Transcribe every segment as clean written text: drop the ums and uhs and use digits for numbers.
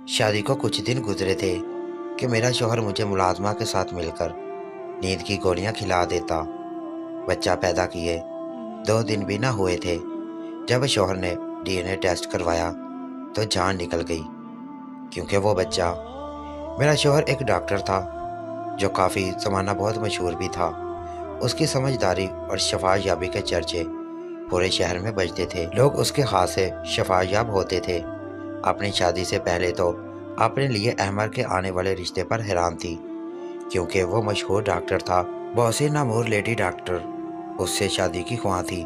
शादी को कुछ दिन गुजरे थे कि मेरा शौहर मुझे मुलाजमा के साथ मिलकर नींद की गोलियां खिला देता। बच्चा पैदा किए 2 दिन भी ना हुए थे जब शौहर ने डीएनए टेस्ट करवाया तो जान निकल गई, क्योंकि वो बच्चा। मेरा शौहर एक डॉक्टर था जो काफ़ी ज़माना बहुत मशहूर भी था। उसकी समझदारी और शफायाबी के चर्चे पूरे शहर में बजते थे। लोग उसके हाथ से शफायाब होते थे। अपनी शादी से पहले तो अपने लिए अहमर के आने वाले रिश्ते पर हैरान थी, क्योंकि वो मशहूर डॉक्टर था। बहुत सी नामूर लेडी डॉक्टर उससे शादी की ख्वाह थी,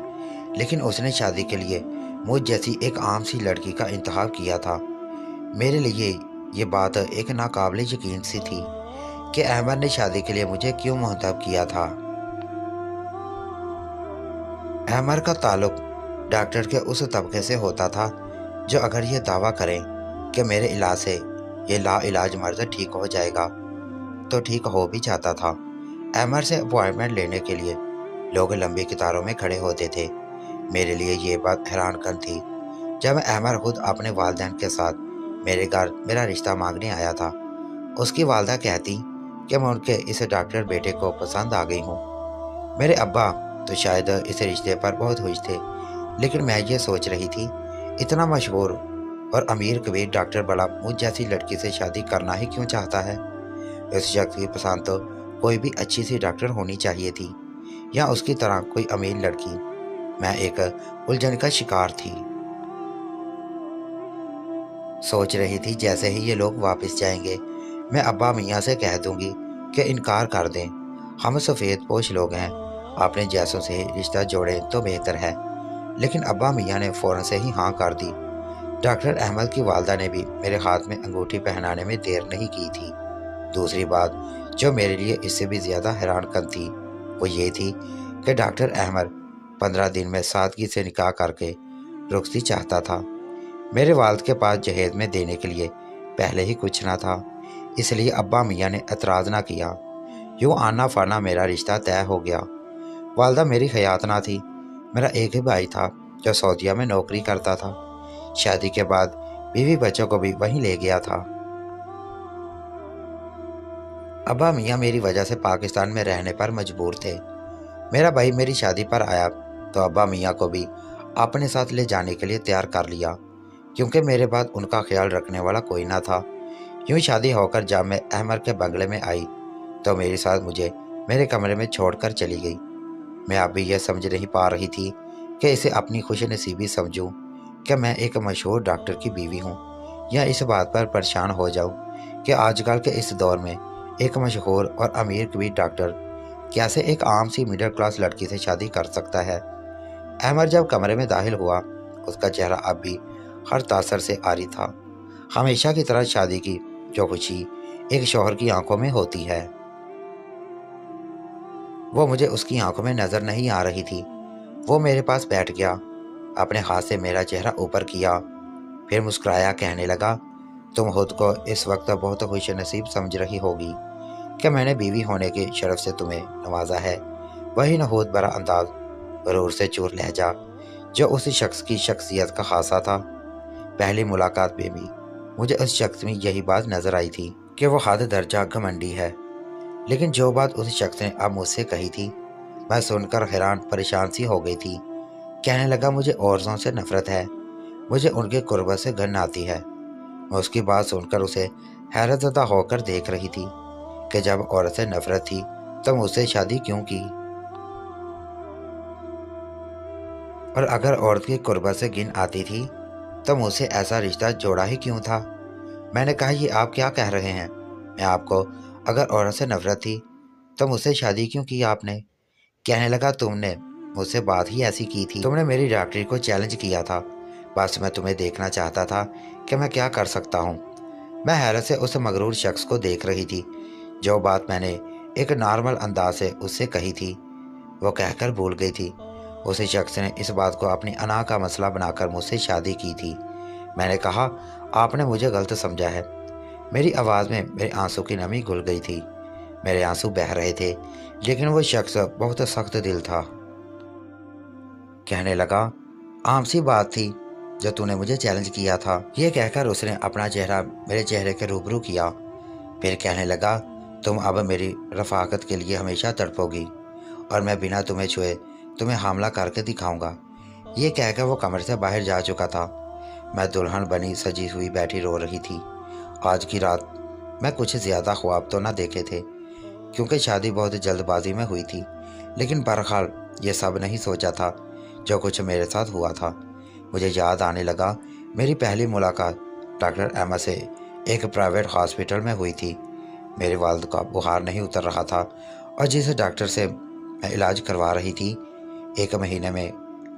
लेकिन उसने शादी के लिए मुझ जैसी एक आम सी लड़की का इंतखाब किया था। मेरे लिए ये बात एक नाकाबिले यकीन सी थी कि अहमर ने शादी के लिए मुझे क्यों मुंतखब किया था। अहमर का ताल्लुक डॉक्टर के उस तबके से होता था जो अगर ये दावा करें कि मेरे इलाज से ये ला इलाज मर्ज ठीक हो जाएगा तो ठीक हो भी जाता था। अहमर से अपॉइंटमेंट लेने के लिए लोग लंबी कतारों में खड़े होते थे। मेरे लिए ये बात हैरान कन थी जब अहमर खुद अपने वालिदैन के साथ मेरे घर मेरा रिश्ता मांगने आया था। उसकी वालदा कहती कि मैं उनके इस डॉक्टर बेटे को पसंद आ गई हूँ। मेरे अब्बा तो शायद इस रिश्ते पर बहुत खुश थे, लेकिन मैं ये सोच रही थी, इतना मशहूर और अमीर कबीर डॉक्टर बड़ा मुझ जैसी लड़की से शादी करना ही क्यों चाहता है। इस शख्स की पसंद तो कोई भी अच्छी सी डॉक्टर होनी चाहिए थी, या उसकी तरह कोई अमीर लड़की। मैं एक उलझन का शिकार थी। सोच रही थी जैसे ही ये लोग वापस जाएंगे मैं अब्बा मियाँ से कह दूंगी कि इनकार कर दें, हम सफ़ेद पोश लोग हैं, अपने जैसों से रिश्ता जोड़ें तो बेहतर है। लेकिन अब्बा मियाँ ने फ़ौरन से ही हाँ कर दी। डॉक्टर अहमद की वालदा ने भी मेरे हाथ में अंगूठी पहनाने में देर नहीं की थी। दूसरी बात जो मेरे लिए इससे भी ज़्यादा हैरान कन थी वो ये थी कि डॉक्टर अहमद 15 दिन में सादगी से निकाह करके रुखसती चाहता था। मेरे वालिद के पास जहेज में देने के लिए पहले ही कुछ ना था, इसलिए अब्बा मियाँ ने एतराज़ ना किया। यूँ आना फाना मेरा रिश्ता तय हो गया। वालदा मेरी हयात ना थी। मेरा एक ही भाई था जो सऊदीया में नौकरी करता था। शादी के बाद बीवी बच्चों को भी वहीं ले गया था। अब्बा मियाँ मेरी वजह से पाकिस्तान में रहने पर मजबूर थे। मेरा भाई मेरी शादी पर आया तो अब्बा मियाँ को भी अपने साथ ले जाने के लिए तैयार कर लिया, क्योंकि मेरे बाद उनका ख्याल रखने वाला कोई ना था। यूँ शादी होकर जब मैं अहमर के बंगले में आई तो मेरे साथ मुझे मेरे कमरे में छोड़कर चली गई। मैं अभी यह समझ नहीं पा रही थी कि इसे अपनी खुश नसीबी समझूं कि मैं एक मशहूर डॉक्टर की बीवी हूँ, या इस बात पर परेशान हो जाऊँ कि आजकल के इस दौर में एक मशहूर और अमीर कबीर डॉक्टर कैसे एक आम सी मिडिल क्लास लड़की से शादी कर सकता है। अहमद जब कमरे में दाखिल हुआ उसका चेहरा अब भी हर तासर से आरी था। हमेशा की तरह शादी की जो खुशी एक शौहर की आंखों में होती है वो मुझे उसकी आंखों में नजर नहीं आ रही थी। वो मेरे पास बैठ गया, अपने हाथ से मेरा चेहरा ऊपर किया, फिर मुस्कुराया, कहने लगा, तुम खुद को इस वक्त बहुत खुश नसीब समझ रही होगी कि मैंने बीवी होने के शर्फ से तुम्हें नवाजा है। वही नहूत भरा अंदाज, गरूर से चूर लहजा जो उस शख्स की शख्सियत का खासा था। पहली मुलाकात में भी मुझे उस शख्स में यही बात नजर आई थी कि वो हद दर्जा घमंडी है। लेकिन जो बात उस शख्स ने अब मुझसे कही थी मैं सुनकर हैरान परेशान सी हो गई थी। कहने लगा, मुझे औरतों से नफरत है, मुझे उनके कुर्बत से घृणा आती है। मैं उसकी बात सुनकर उसे हैरतज़दा होकर देख रही थी कि जब औरत से नफरत थी तो मुझसे शादी क्यों की, और अगर औरत की कुर्बत से घिन आती थी तो मुझसे ऐसा रिश्ता जोड़ा ही क्यों था। मैंने कहा, ये आप क्या कह रहे हैं। मैं आपको अगर औरत से नफरत थी तो मुझसे शादी क्यों की आपने। कहने लगा, तुमने मुझसे बात ही ऐसी की थी, तुमने मेरी डॉक्टरी को चैलेंज किया था। बस मैं तुम्हें देखना चाहता था कि मैं क्या कर सकता हूँ। मैं हैरत से उस मगरूर शख्स को देख रही थी। जो बात मैंने एक नॉर्मल अंदाज से उससे कही थी वो कहकर भूल गई थी। उसी शख्स ने इस बात को अपनी अना का मसला बनाकर मुझसे शादी की थी। मैंने कहा, आपने मुझे गलत समझा है। मेरी आवाज़ में मेरे आंसू की नमी घुल गई थी। मेरे आंसू बह रहे थे, लेकिन वो शख्स बहुत सख्त दिल था। कहने लगा, आम सी बात थी, जो तूने मुझे चैलेंज किया था। ये कहकर उसने अपना चेहरा मेरे चेहरे के रूबरू किया। फिर कहने लगा, तुम अब मेरी रफाकत के लिए हमेशा तड़पोगी और मैं बिना तुम्हें छुए तुम्हें हमला करके दिखाऊंगा। ये कहकर वो कमरे से बाहर जा चुका था। मैं दुल्हन बनी सजी हुई बैठी रो रही थी। आज की रात मैं कुछ ज़्यादा ख्वाब तो ना देखे थे, क्योंकि शादी बहुत जल्दबाजी में हुई थी, लेकिन बहरहाल ये सब नहीं सोचा था जो कुछ मेरे साथ हुआ था। मुझे याद आने लगा, मेरी पहली मुलाकात डॉक्टर अहमद से एक प्राइवेट हॉस्पिटल में हुई थी। मेरे वालिद का बुखार नहीं उतर रहा था और जिस डॉक्टर से मैं इलाज करवा रही थी, 1 महीने में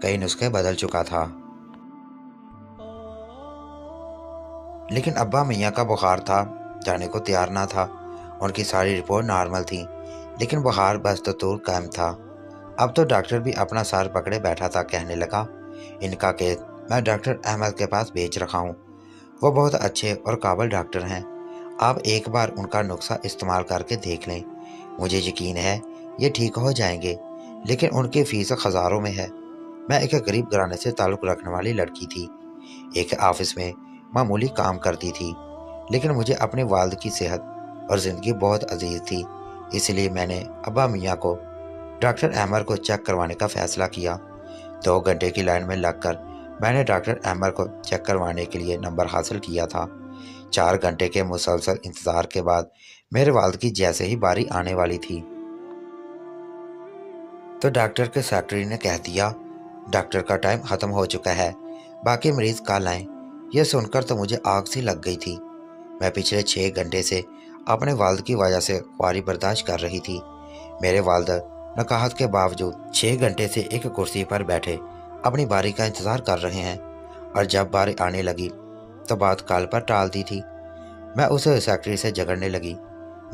कई नुस्खे बदल चुका था। लेकिन अब्बा मियाँ का बुखार था, जाने को तैयार ना था। उनकी सारी रिपोर्ट नॉर्मल थी, लेकिन बुखार बस तो कायम था। अब तो डॉक्टर भी अपना सर पकड़े बैठा था। कहने लगा, इनका केस मैं डॉक्टर अहमद के पास भेज रखा हूँ। वो बहुत अच्छे और काबिल डॉक्टर हैं। आप एक बार उनका नुस्खा इस्तेमाल करके देख लें। मुझे यकीन है ये ठीक हो जाएंगे, लेकिन उनकी फीस हज़ारों में है। मैं एक गरीब घराने से ताल्लुक़ रखने वाली लड़की थी, एक ऑफिस में मामूली काम करती थी, लेकिन मुझे अपने वालिद की सेहत और ज़िंदगी बहुत अजीज़ थी। इसलिए मैंने अब्बा मियाँ को डॉक्टर अहमद को चेक करवाने का फ़ैसला किया। 2 घंटे की लाइन में लगकर मैंने डॉक्टर अहमद को चेक करवाने के लिए नंबर हासिल किया था। 4 घंटे के मुसलसल इंतज़ार के बाद मेरे वालिद की जैसे ही बारी आने वाली थी, तो डॉक्टर के सेक्रेटरी ने कह दिया, डॉक्टर का टाइम ख़त्म हो चुका है, बाकी मरीज़ कल आएँ। यह सुनकर तो मुझे आग सी लग गई थी। मैं पिछले 6 घंटे से अपने वालिद की वजह से ख्वारी बर्दाश्त कर रही थी। मेरे वालिद नकाहत के बावजूद 6 घंटे से एक कुर्सी पर बैठे अपनी बारी का इंतज़ार कर रहे हैं, और जब बारी आने लगी तो बात कल पर टाल दी थी। मैं उस सेक्रेटरी से झगड़ने लगी,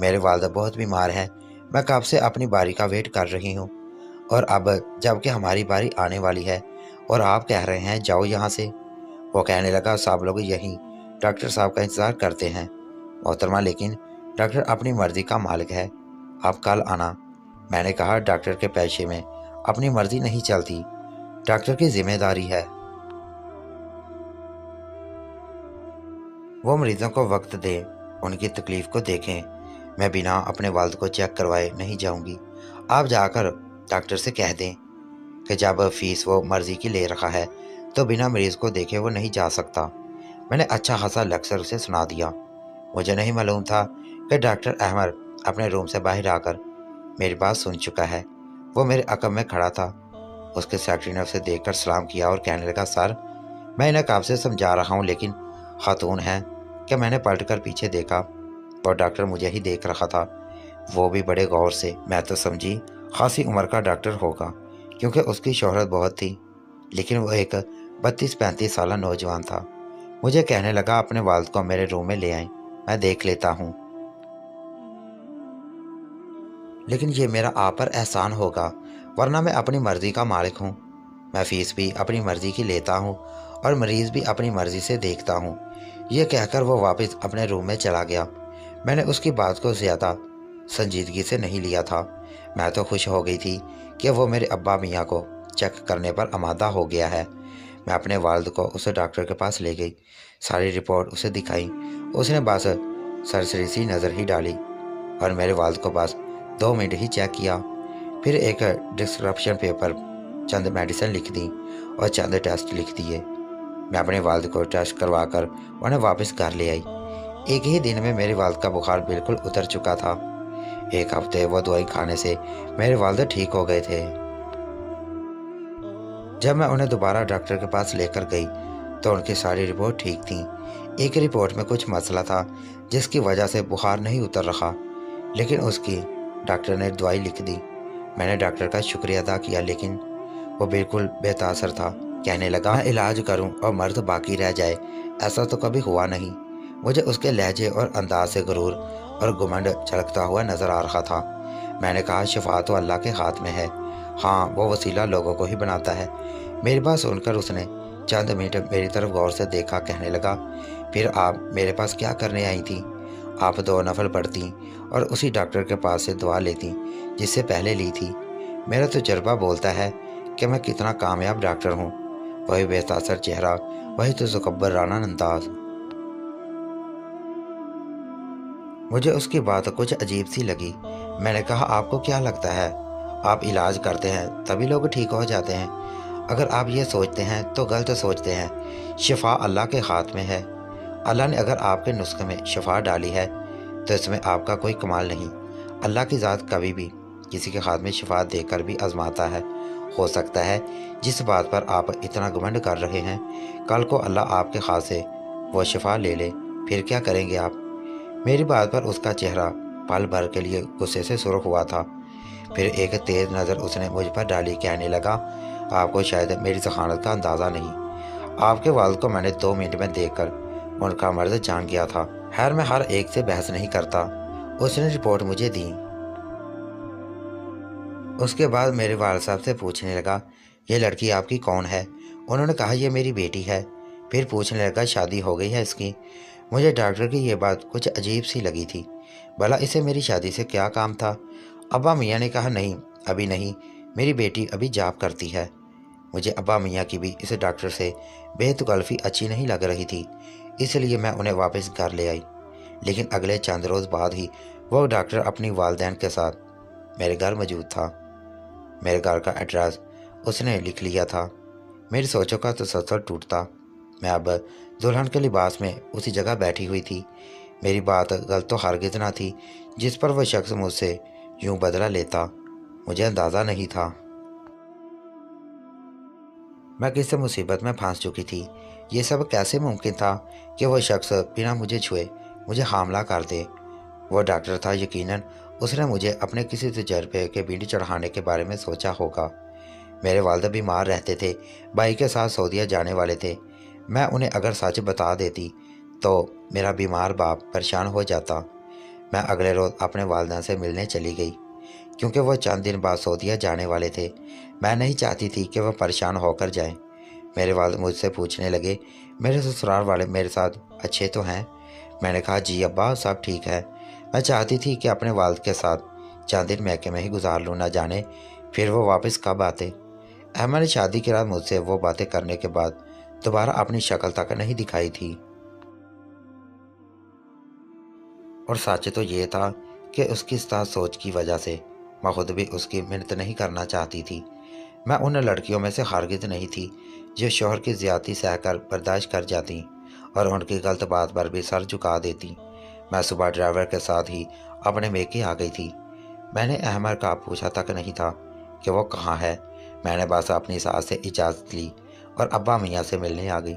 मेरे वालिद बहुत बीमार हैं, मैं कब से अपनी बारी का वेट कर रही हूँ, और अब जबकि हमारी बारी आने वाली है और आप कह रहे हैं जाओ यहाँ से। वो कहने लगा, सब लोग यहीं डॉक्टर साहब का इंतज़ार करते हैं मोहतरमा, लेकिन डॉक्टर अपनी मर्ज़ी का मालिक है, आप कल आना। मैंने कहा, डॉक्टर के पेशे में अपनी मर्ज़ी नहीं चलती, डॉक्टर की जिम्मेदारी है। वो मरीज़ों को वक्त दें, उनकी तकलीफ़ को देखें। मैं बिना अपने वालिद को चेक करवाए नहीं जाऊंगी। आप जाकर डॉक्टर से कह दें कि जब फ़ीस वो मर्ज़ी की ले रखा है तो बिना मरीज़ को देखे वो नहीं जा सकता। मैंने अच्छा खासा लेक्चर उसे सुना दिया। मुझे नहीं मालूम था कि डॉक्टर अहमद अपने रूम से बाहर आकर मेरी बात सुन चुका है। वो मेरे अकब में खड़ा था। उसके सेक्रेटरी ने उसे देखकर सलाम किया और कहने लगा, सर, मैं इन्हें कब से समझा रहा हूँ, लेकिन खातून हैं कि मैंने पलट कर पीछे देखा और डॉक्टर मुझे ही देख रहा था, वो भी बड़े गौर से। मैं तो समझी खासी उम्र का डॉक्टर होगा, क्योंकि उसकी शोहरत बहुत थी, लेकिन वो एक 32-35 साल नौजवान था। मुझे कहने लगा, अपने वालिद को मेरे रूम में ले आएं, मैं देख लेता हूँ, लेकिन ये मेरा आप पर एहसान होगा, वरना मैं अपनी मर्ज़ी का मालिक हूँ। मैं फ़ीस भी अपनी मर्ज़ी की लेता हूँ और मरीज़ भी अपनी मर्ज़ी से देखता हूँ। ये कहकर वो वापस अपने रूम में चला गया। मैंने उसकी बात को ज़्यादा संजीदगी से नहीं लिया था। मैं तो खुश हो गई थी कि वो मेरे अब्बा मियाँ को चेक करने पर आमादा हो गया है। मैं अपने वालिद को उस डॉक्टर के पास ले गई, सारी रिपोर्ट उसे दिखाई। उसने बस सरसरी सी नज़र ही डाली और मेरे वालिद को बस 2 मिनट ही चेक किया। फिर एक डिस्क्रिप्शन पेपर, चंद मेडिसिन लिख दी और चंद टेस्ट लिख दिए। मैं अपने वालिद को टेस्ट करवा कर उन्हें वापस घर ले आई। एक ही दिन में मेरे वालिद का बुखार बिल्कुल उतर चुका था। 1 हफ्ते वो दवाई खाने से मेरे वालिद ठीक हो गए थे। जब मैं उन्हें दोबारा डॉक्टर के पास लेकर गई तो उनकी सारी रिपोर्ट ठीक थी। एक रिपोर्ट में कुछ मसला था जिसकी वजह से बुखार नहीं उतर रहा, लेकिन उसकी डॉक्टर ने दवाई लिख दी। मैंने डॉक्टर का शुक्रिया अदा किया, लेकिन वो बिल्कुल बेतासर था। कहने लगा, मैं इलाज करूं और मर्द बाकी रह जाए, ऐसा तो कभी हुआ नहीं। मुझे उसके लहजे और अंदाज से गुरूर और घुमंड झलकता हुआ नजर आ रहा था। मैंने कहा, शिफा तो अल्लाह के हाथ में है, हाँ वो वसीला लोगों को ही बनाता है। मेरी बात सुनकर उसने चंद मिनट मेरी तरफ गौर से देखा। कहने लगा, फिर आप मेरे पास क्या करने आई थी? आप 2 नफल पढ़ती और उसी डॉक्टर के पास से दवा लेती जिससे पहले ली थी। मेरा तजुर्बा बोलता है कि मैं कितना कामयाब डॉक्टर हूँ। वही बेतासर चेहरा, वही तो तकब्बराना अंदाज। मुझे उसकी बात कुछ अजीब सी लगी। मैंने कहा, आपको क्या लगता है आप इलाज करते हैं तभी लोग ठीक हो जाते हैं? अगर आप ये सोचते हैं तो गलत सोचते हैं। शिफा अल्लाह के हाथ में है। अल्लाह ने अगर आपके नुस्खे में शिफा डाली है तो इसमें आपका कोई कमाल नहीं। अल्लाह की ज़ात कभी भी किसी के हाथ में शिफा देकर भी आजमाता है। हो सकता है जिस बात पर आप इतना घमंड कर रहे हैं, कल को अल्लाह आपके हाथ से वो शिफा ले ले, फिर क्या करेंगे आप? मेरी बात पर उसका चेहरा पल भर के लिए गुस्से से सुर्ख हुआ था। फिर एक तेज नज़र उसने मुझ पर डाली, कहने लगा, आपको शायद मेरी ज़हानत का अंदाज़ा नहीं। आपके वालिद को मैंने 2 मिनट में देखकर उनका मर्द जान गया था। खैर, मैं हर एक से बहस नहीं करता। उसने रिपोर्ट मुझे दी। उसके बाद मेरे वालिद साहब से पूछने लगा, ये लड़की आपकी कौन है? उन्होंने कहा, ये मेरी बेटी है। फिर पूछने लगा, शादी हो गई है इसकी? मुझे डॉक्टर की ये बात कुछ अजीब सी लगी थी। भला इसे मेरी शादी से क्या काम था? अब्बा मियाँ ने कहा, नहीं, अभी नहीं, मेरी बेटी अभी जॉब करती है। मुझे अब्बा मियाँ की भी इस डॉक्टर से बेतकल्फ़ी अच्छी नहीं लग रही थी, इसलिए मैं उन्हें वापस घर ले आई। लेकिन अगले चंद रोज़ बाद ही वो डॉक्टर अपनी वालदैन के साथ मेरे घर मौजूद था। मेरे घर का एड्रेस उसने लिख लिया था। मेरी सोचों का तसलसल टूटता। मैं अब दुल्हन के लिबास में उसी जगह बैठी हुई थी। मेरी बात गलत तो हरगिज़ ना थी जिस पर वह शख्स मुझसे यूं बदला लेता। मुझे अंदाज़ा नहीं था मैं किस मुसीबत में फंस चुकी थी। ये सब कैसे मुमकिन था कि वह शख्स बिना मुझे छुए मुझे हामला कर दे? वो डॉक्टर था, यकीनन उसने मुझे अपने किसी तजर्बे के बीड़ी चढ़ाने के बारे में सोचा होगा। मेरे वालिद बीमार रहते थे, भाई के साथ सऊदीया जाने वाले थे। मैं उन्हें अगर सच बता देती तो मेरा बीमार बाप परेशान हो जाता। मैं अगले रोज़ अपने वालिदैन से मिलने चली गई, क्योंकि वह चंद दिन बाद सऊदीया जाने वाले थे। मैं नहीं चाहती थी कि वह परेशान होकर जाएं। मेरे वालिद मुझसे पूछने लगे, मेरे ससुराल वाले मेरे साथ अच्छे तो हैं? मैंने कहा, जी अब्बा, सब ठीक है। मैं चाहती थी कि अपने वालिद के साथ चंद दिन मैके में ही गुजार लूँ, ना जाने फिर वो वापस कब आते। अहमद ने शादी के रात मुझसे वो बातें करने के बाद दोबारा अपनी शक्ल तक नहीं दिखाई थी। और सच तो ये था कि उसकी इस सोच की वजह से मैं खुद भी उसकी मिन्नत नहीं करना चाहती थी। मैं उन लड़कियों में से हरगिज़ नहीं थी जो शोहर की ज़्यादती सहकर बर्दाश्त कर जाती और उनकी गलत बात पर भी सर झुका देती। मैं सुबह ड्राइवर के साथ ही अपने मेके आ गई थी। मैंने अहमद का पूछा तक नहीं था कि वो कहाँ है। मैंने बस अपनी सास से इजाज़त ली और अब्बा मियाँ से मिलने आ गई।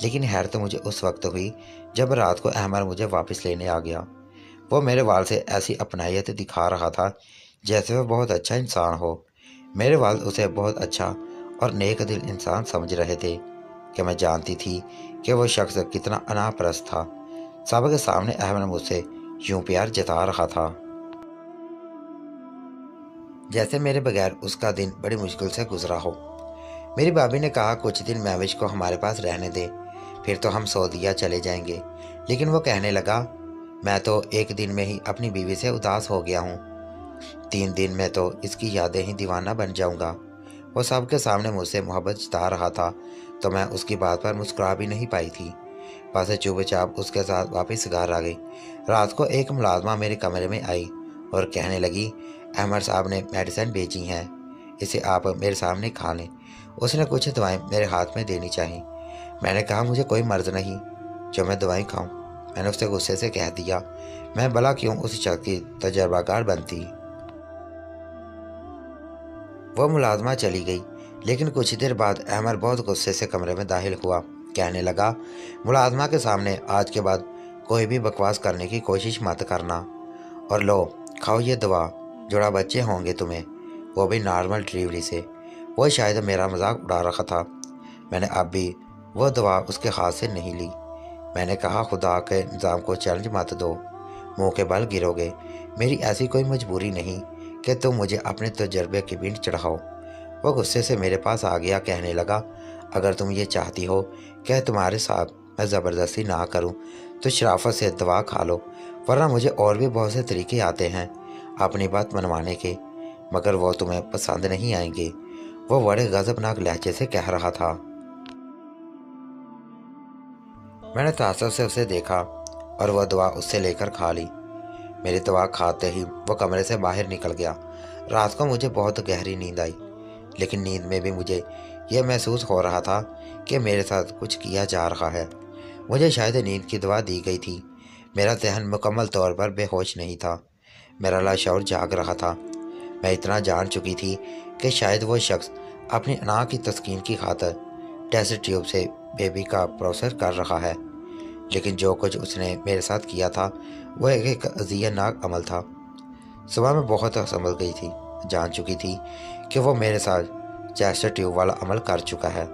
लेकिन हैरत तो मुझे उस वक्त हुई जब रात को अहमद मुझे वापस लेने आ गया। वो मेरे वाल से ऐसी अपनायत दिखा रहा था जैसे वह बहुत अच्छा इंसान हो। मेरे वालिद उसे बहुत अच्छा और नेक दिल इंसान समझ रहे थे कि मैं जानती थी कि वह शख्स कितना अनापरस्त था। सबके सामने अहमद मुझसे यूं प्यार जता रहा था जैसे मेरे बगैर उसका दिन बड़ी मुश्किल से गुजरा हो। मेरी भाभी ने कहा, कुछ दिन महविश को हमारे पास रहने दे, फिर तो हम सऊदीया चले जाएंगे। लेकिन वो कहने लगा, मैं तो एक दिन में ही अपनी बीवी से उदास हो गया हूँ, 3 दिन में तो इसकी यादें ही दीवाना बन जाऊंगा। वो सबके सामने मुझसे मोहब्बत जता रहा था तो मैं उसकी बात पर मुस्कुरा भी नहीं पाई थी। बस चुपचाप उसके साथ वापस घर आ गई। रात को एक मुलाजमा मेरे कमरे में आई और कहने लगी, अहमद साहब ने मेडिसिन भेजी हैं, इसे आप मेरे सामने खा लें। उसने कुछ दवाएं मेरे हाथ में देनी चाहिए। मैंने कहा, मुझे कोई मर्ज नहीं जो मैं दवाएं खाऊं। मैंने उससे गुस्से से कह दिया, मैं भला क्यों उस शख्स की तजर्बाकार बनती। वह मुलाजमा चली गई। लेकिन कुछ देर बाद अहमद बहुत गुस्से से कमरे में दाखिल हुआ। कहने लगा, मुलाजमा के सामने आज के बाद कोई भी बकवास करने की कोशिश मत करना, और लो, खाओ ये दवा, जुड़ा बच्चे होंगे तुम्हें, वो भी नॉर्मल डिलीवरी से। वो शायद मेरा मजाक उड़ा रहा था। मैंने अब भी वह दवा उसके हाथ से नहीं ली। मैंने कहा, खुदा के निज़ाम को चैलेंज मत दो, मुंह के बल गिरोगे। मेरी ऐसी कोई मजबूरी नहीं कि तुम मुझे अपने तजर्बे की बींट चढ़ाओ। वह गुस्से से मेरे पास आ गया, कहने लगा, अगर तुम ये चाहती हो कि तुम्हारे साथ मैं ज़बरदस्ती ना करूं, तो शराफत से दवा खा लो, वरना मुझे और भी बहुत से तरीके आते हैं अपनी बात मनवाने के, मगर वो तुम्हें पसंद नहीं आएंगे। वो बड़े गज़बनाक लहजे से कह रहा था। میں نے تعصب سے اسے دیکھا اور وہ دعا اس سے لے کر کھا لی۔ میری دعا کھاتے ہی وہ کمرے سے باہر نکل گیا۔ رات کو مجھے بہت گہری نیند آئی، لیکن نیند میں بھی مجھے یہ محسوس ہو رہا تھا کہ میرے ساتھ کچھ کیا جا رہا ہے۔ مجھے شاید نیند کی دوا دی گئی تھی۔ میرا ذہن مکمل طور پر بے ہوش نہیں تھا، میرا لاشعور جاگ رہا تھا۔ میں اتنا جان چکی تھی کہ شاید وہ شخص اپنی انا کی تسکین کی خاطر ٹیسٹ ٹیوب سے بیبی کا پروسیس کر رہا ہے، لیکن جو کچھ اس نے میرے ساتھ کیا تھا وہ ایک اذیت ناک عمل تھا۔ صبح میں بہت سنبھل گئی تھی، جان چکی تھی کہ وہ میرے ساتھ ٹیسٹ ٹیوب والا عمل کر چکا ہے۔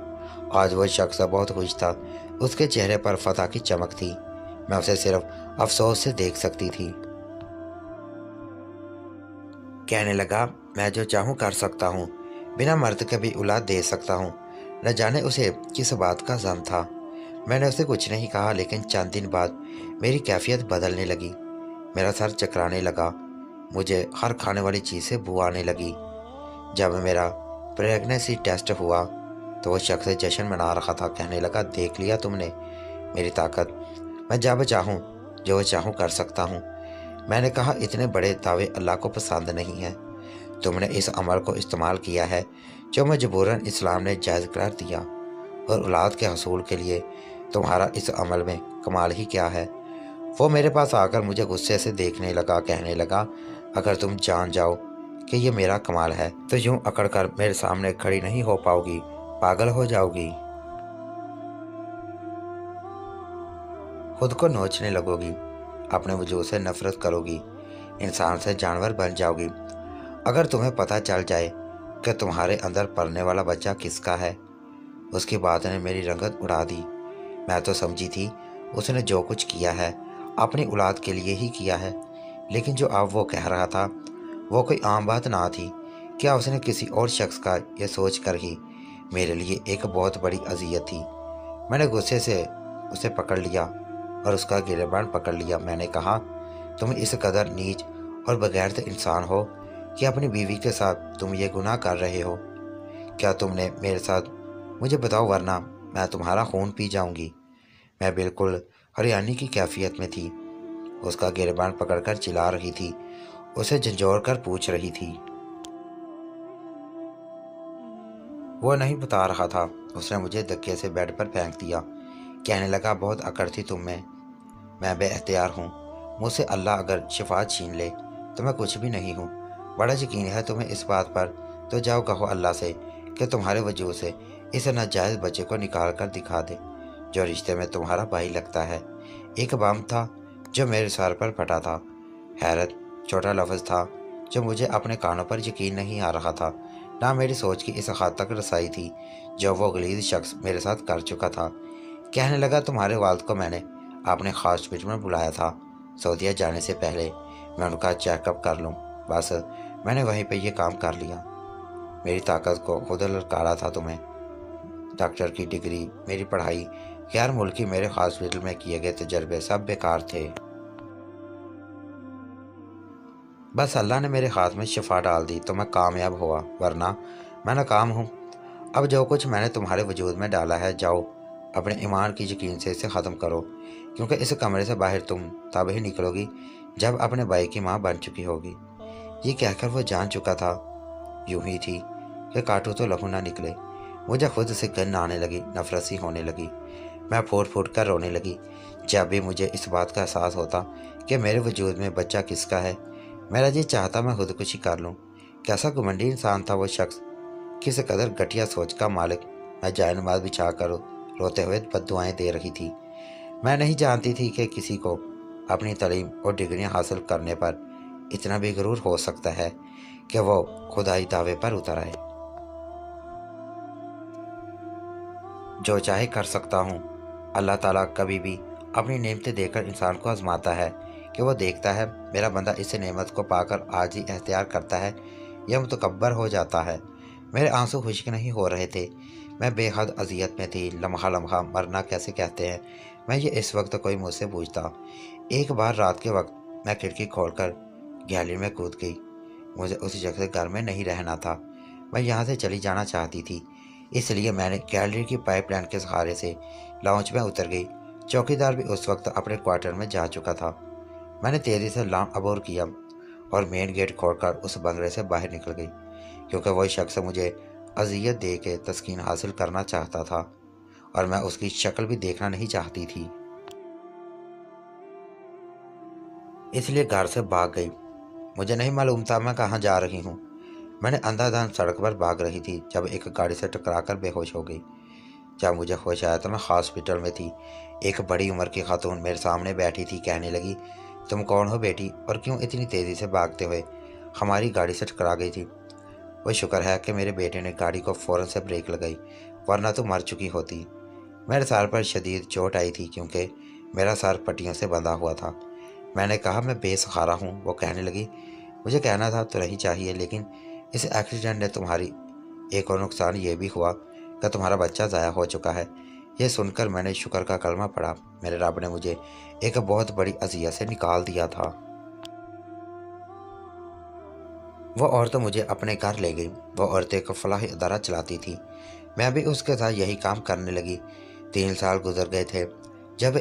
آج وہ شخص بہت خوش تھا، اس کے چہرے پر فتح کی چمک تھی۔ میں اسے صرف افسوس سے دیکھ سکتی تھی۔ کہنے لگا، میں جو چاہوں کر سکتا ہوں، بنا مرد کے بھی اولاد دے سکتا ہوں۔ نہ جانے اسے کس بات کا غم تھا۔ میں نے اسے کچھ نہیں کہا، لیکن چند دن بعد میری کیفیت بدلنے لگی۔ میرا سر چکرانے لگا، مجھے ہر کھانے والی چیز سے بو آنے لگی۔ جب میرا پریگننسی ٹیسٹ ہوا تو وہ شخص جشن منا رہا تھا۔ کہنے لگا، دیکھ لیا تم نے میری طاقت، میں جب چاہوں جو چاہوں کر سکتا ہوں۔ میں نے کہا، اتنے بڑے دعوے اللہ کو پسند نہیں ہیں۔ تم نے اس عمل کو استعمال کیا ہے جو مجبوراً اسلام نے جائز قرار دیا، اور اولاد کے حصول کے لیے تمہارا اس عمل میں کمال ہی کیا ہے۔ وہ میرے پاس آ کر مجھے غصے سے دیکھنے لگا۔ کہنے لگا، اگر تم جان جاؤ کہ یہ میرا کمال ہے تو یوں اکڑ کر میرے سامنے کھڑی نہیں ہو پاؤ گی، پاگل ہو جاؤ گی، خود کو نوچنے لگو گی، اپنے وجود سے نفرت کرو گی، انسان سے جانور بن جاؤ گی۔ اگر تمہیں پتہ چل جائے کہ تمہارے اندر پلنے والا بچہ کس کا ہے۔ اس کی بات نے میری رنگت اڑا دی۔ میں تو سمجھی تھی اس نے جو کچھ کیا ہے اپنی اولاد کے لیے ہی کیا ہے، لیکن جو اب وہ کہہ رہا تھا وہ کوئی عام بات نہ تھی۔ کیا اس نے کسی اور شخص کا، یہ سوچ کر ہی میرے لیے ایک بہت بڑی اذیت تھی۔ میں نے غصے سے اسے پکڑ لیا اور اس کا گریبان پکڑ لیا۔ میں نے کہا، تم اس قدر نیچ اور بغیرت انسان ہو کہ اپنی بیوی کے ساتھ تم یہ گناہ کر رہے ہو۔ کیا تم نے میرے ساتھ؟ مجھے بتاؤ، ورنہ میں تمہارا خون پی جاؤں گی۔ میں بالکل ہریانی کی کیفیت میں تھی، اس کا گریبان پکڑ کر چلا رہی تھی، اسے جھنجھوڑ کر پوچھ رہی تھی۔ وہ نہیں بتا رہا تھا۔ اس نے مجھے دھکے سے بیڈ پر پھینک دیا۔ کہنے لگا، بہت اکڑ تھی تم میں بے اختیار ہوں۔ مجھ سے اللہ اگر شفا چھین لے تو میں کچھ بھی نہیں ہوں۔ بڑا یقین ہے تمہیں اس بات پر، تو جاؤ کہو اللہ سے کہ تمہارے وجود سے اس ناجائز بچے کو نکال کر دکھا دے جو رشتے میں تمہارا بھائی لگتا ہے۔ ایک بم تھا جو میرے سر پر پھٹا تھا۔ حیرت چھوٹا لفظ تھا جو مجھے اپنے کانوں پر یقین نہیں آ رہا تھا، نہ میری سوچ کی اس حد تک رسائی تھی جو وہ غلیظ شخص میرے ساتھ کر چکا تھا۔ کہنے لگا، تمہارے والد کو میں نے اپنے خاص ہاسپٹل میں بلایا تھا سعودیہ جانے سے پہلے میں ان کا چیک اپ کر لوں، بس میں نے وہیں پہ یہ کام کر لیا۔ میری طاقت کو خود للکارا تھا تمہیں۔ ڈاکٹر کی ڈگری، میری پڑھائی، غیر ملکی میرے ہاسپٹل میں کیے گئے تجربے سب بیکار تھے۔ بس اللہ نے میرے ہاتھ میں شفا ڈال دی تو میں کامیاب ہوا، ورنہ میں ناکام ہوں۔ اب جو کچھ میں نے تمہارے وجود میں ڈالا ہے، جاؤ اپنے ایمان کی یقین سے اسے ختم کرو، کیونکہ اس کمرے سے باہر تم تب ہی نکلو گی جب اپنے بھائی کی ماں بن چکی ہوگی۔ یہ کہہ کر وہ جان چکا تھا۔ یوں ہی تھی کہ کاٹو تو لہو نہ نکلے۔ مجھے خود سے گن آنے لگی، نفرت سی ہونے لگی۔ میں پھوٹ پھوٹ کر رونے لگی۔ جب بھی مجھے اس بات کا احساس ہوتا کہ میرے وجود میں بچہ کس کا ہے، میرا جی چاہتا میں خودکشی کر لوں۔ کیسا گھمنڈی انسان تھا وہ شخص، کس قدر گھٹیا سوچ کا مالک۔ میں جائے نماز بچھا کر روتے ہوئے بد دعائیں دے رہی تھی۔ میں نہیں جانتی تھی کہ کسی کو اپنی تعلیم اور ڈگریاں حاصل کرنے پر اتنا بھی غرور ہو سکتا ہے کہ وہ خدائی دعوے پر اتر آئے۔ جو چاہے کر سکتا ہوں۔ اللہ تعالیٰ کبھی بھی اپنی نعمتیں دے کر انسان کو آزماتا ہے کہ وہ دیکھتا ہے میرا بندہ اس نعمت کو پا کر آج ہی اختیار کرتا ہے یا متکبر ہو جاتا ہے۔ میرے آنسو خشک نہیں ہو رہے تھے، میں بے حد اذیت میں تھی۔ لمحہ لمحہ مرنا کیسے کہتے ہیں، میں یہ اس وقت کوئی مجھ سے پوچھتا۔ ایک بار رات کے وقت میں کھڑکی کھول کر گیلری میں کود گئی۔ مجھے اس جگہ سے گھر میں نہیں رہنا تھا، میں یہاں سے چلی جانا چاہتی تھی۔ اس لیے میں نے گیلری کی پائپ لائن کے سہارے سے لاؤنج میں اتر گئی चौकीदार भी उस वक्त अपने क्वार्टर में जा चुका था। मैंने तेजी से लाम अबोर किया और मेन गेट खोलकर उस बंगले से बाहर निकल गई, क्योंकि वही शख्स मुझे अजियत दे के तस्कीन हासिल करना चाहता था और मैं उसकी शक्ल भी देखना नहीं चाहती थी। इसलिए घर से भाग गई। मुझे नहीं मालूम था मैं कहाँ जा रही हूँ। मैंने अंधाधुंध सड़क पर भाग रही थी जब एक गाड़ी से टकराकर बेहोश हो गई। जब मुझे होश आया तो मैं हॉस्पिटल में थी। एक बड़ी उम्र की खातून मेरे सामने बैठी थी। कहने लगी, तुम कौन हो बेटी और क्यों इतनी तेज़ी से भागते हुए हमारी गाड़ी से टकरा गई थी? वो शुक्र है कि मेरे बेटे ने गाड़ी को फ़ौरन से ब्रेक लगाई, वरना तो मर चुकी होती। मेरे सर पर शदीद चोट आई थी क्योंकि मेरा सर पट्टियों से बंधा हुआ था। मैंने कहा, मैं बेसहारा हूँ। वो कहने लगी, मुझे कहना था तो नहीं चाहिए, लेकिन इस एक्सीडेंट ने तुम्हारी एक और नुकसान ये भी हुआ कि तुम्हारा बच्चा ज़ाया हो चुका है। ये सुनकर मैंने शुक्र का कलमा पढ़ा। मेरे रब ने मुझे एक बहुत बड़ी अज़ियत से निकाल दिया था। वो औरत मुझे अपने घर ले गई। वो औरत एक फलाही अदारा चलाती थी। मैं भी उसके साथ यही काम करने लगी। 3 साल गुजर गए थे जब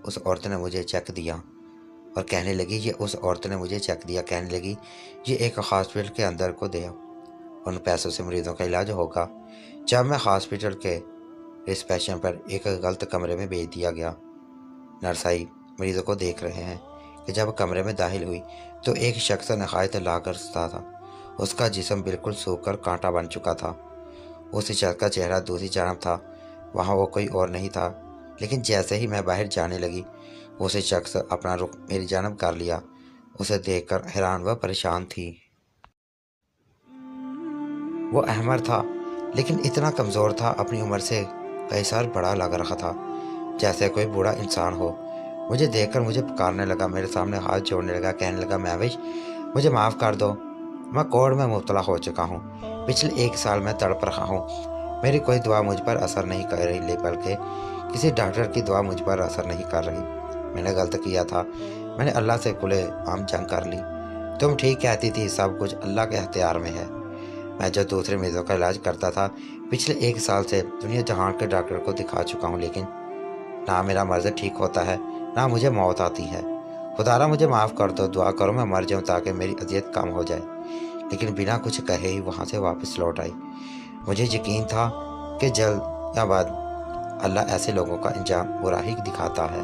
उस औरत ने मुझे चेक दिया और कहने लगी, कहने लगी, ये एक हॉस्पिटल के अंदर को दे आओ, उन पैसों से मरीजों का इलाज होगा। जब मैं हॉस्पिटल के रिसेप्शन पर एक गलत कमरे में भेज दिया गया। नरसाई मरीजों को देख रहे हैं कि जब कमरे में दाखिल हुई तो एक शख्स नहायत लागरस्ता था। उसका जिस्म बिल्कुल सूख कर कांटा बन चुका था। उस शख्स का चेहरा दूसरी जानब था। वहाँ वो कोई और नहीं था। लेकिन जैसे ही मैं बाहर जाने लगी, उस शख्स अपना रुख मेरी जानब कर लिया। उसे देखकर हैरान व परेशान थी। वो अहमर था, लेकिन इतना कमज़ोर था, अपनी उम्र से कई साल बड़ा लग रहा था, जैसे कोई बूढ़ा इंसान हो। मुझे देखकर मुझे पुकारने लगा, मेरे सामने हाथ जोड़ने लगा, कहने लगा, महविश मुझे माफ़ कर दो, मैं कोढ़ में मुब्तला हो चुका हूँ। पिछले 1 साल में तड़प रहा हूँ। मेरी कोई दुआ मुझ पर असर नहीं कर रही, बल्कि किसी डॉक्टर की दुआ मुझ पर असर नहीं कर रही। मैंने गलत किया था। मैंने अल्लाह से खुले आम जंग कर ली। तुम ठीक कहती थी, सब कुछ अल्लाह के अख्तियार में है। मैं जो दूसरे मरीजों का इलाज करता था, पिछले 1 साल से दुनिया जहान के डॉक्टर को दिखा चुका हूँ, लेकिन ना मेरा मर्ज़ ठीक होता है, ना मुझे मौत आती है। खुदारा मुझे माफ़ कर दो, दुआ करो मैं मर जाऊँ ताकि मेरी अजियत कम हो जाए। लेकिन बिना कुछ कहे ही वहाँ से वापस लौट आई। मुझे यकीन था कि जल्द या बाद अल्लाह ऐसे लोगों का अंजाम बुरा ही दिखाता है।